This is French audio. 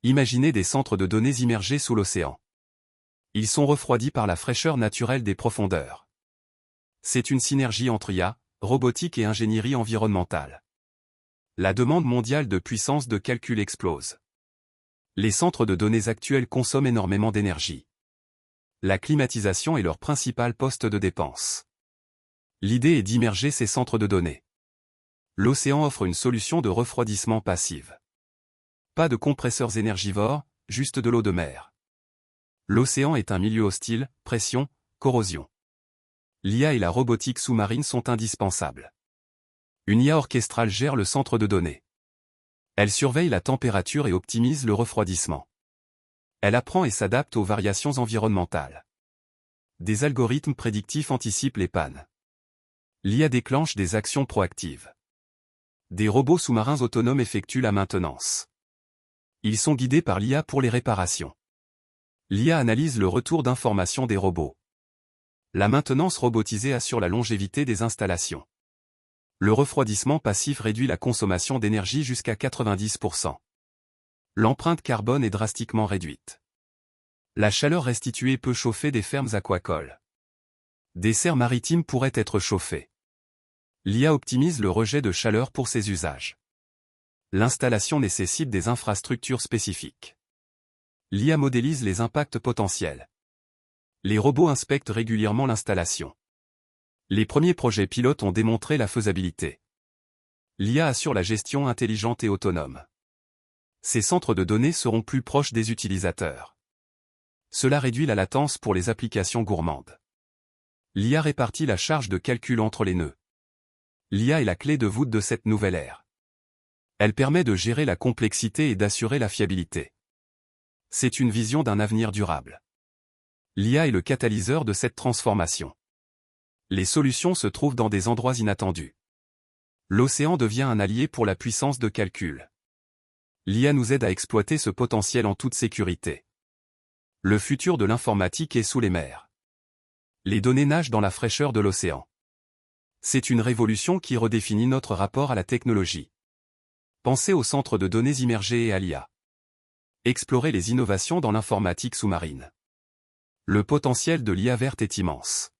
Imaginez des centres de données immergés sous l'océan. Ils sont refroidis par la fraîcheur naturelle des profondeurs. C'est une synergie entre IA, robotique et ingénierie environnementale. La demande mondiale de puissance de calcul explose. Les centres de données actuels consomment énormément d'énergie. La climatisation est leur principal poste de dépense. L'idée est d'immerger ces centres de données. L'océan offre une solution de refroidissement passive. Pas de compresseurs énergivores, juste de l'eau de mer. L'océan est un milieu hostile, pression, corrosion. L'IA et la robotique sous-marine sont indispensables. Une IA orchestrale gère le centre de données. Elle surveille la température et optimise le refroidissement. Elle apprend et s'adapte aux variations environnementales. Des algorithmes prédictifs anticipent les pannes. L'IA déclenche des actions proactives. Des robots sous-marins autonomes effectuent la maintenance. Ils sont guidés par l'IA pour les réparations. L'IA analyse le retour d'informations des robots. La maintenance robotisée assure la longévité des installations. Le refroidissement passif réduit la consommation d'énergie jusqu'à 90%. L'empreinte carbone est drastiquement réduite. La chaleur restituée peut chauffer des fermes aquacoles. Des serres maritimes pourraient être chauffées. L'IA optimise le rejet de chaleur pour ses usages. L'installation nécessite des infrastructures spécifiques. L'IA modélise les impacts potentiels. Les robots inspectent régulièrement l'installation. Les premiers projets pilotes ont démontré la faisabilité. L'IA assure la gestion intelligente et autonome. Ces centres de données seront plus proches des utilisateurs. Cela réduit la latence pour les applications gourmandes. L'IA répartit la charge de calcul entre les nœuds. L'IA est la clé de voûte de cette nouvelle ère. Elle permet de gérer la complexité et d'assurer la fiabilité. C'est une vision d'un avenir durable. L'IA est le catalyseur de cette transformation. Les solutions se trouvent dans des endroits inattendus. L'océan devient un allié pour la puissance de calcul. L'IA nous aide à exploiter ce potentiel en toute sécurité. Le futur de l'informatique est sous les mers. Les données nagent dans la fraîcheur de l'océan. C'est une révolution qui redéfinit notre rapport à la technologie. Pensez aux centres de données immergés et à l'IA. Explorez les innovations dans l'informatique sous-marine. Le potentiel de l'IA verte est immense.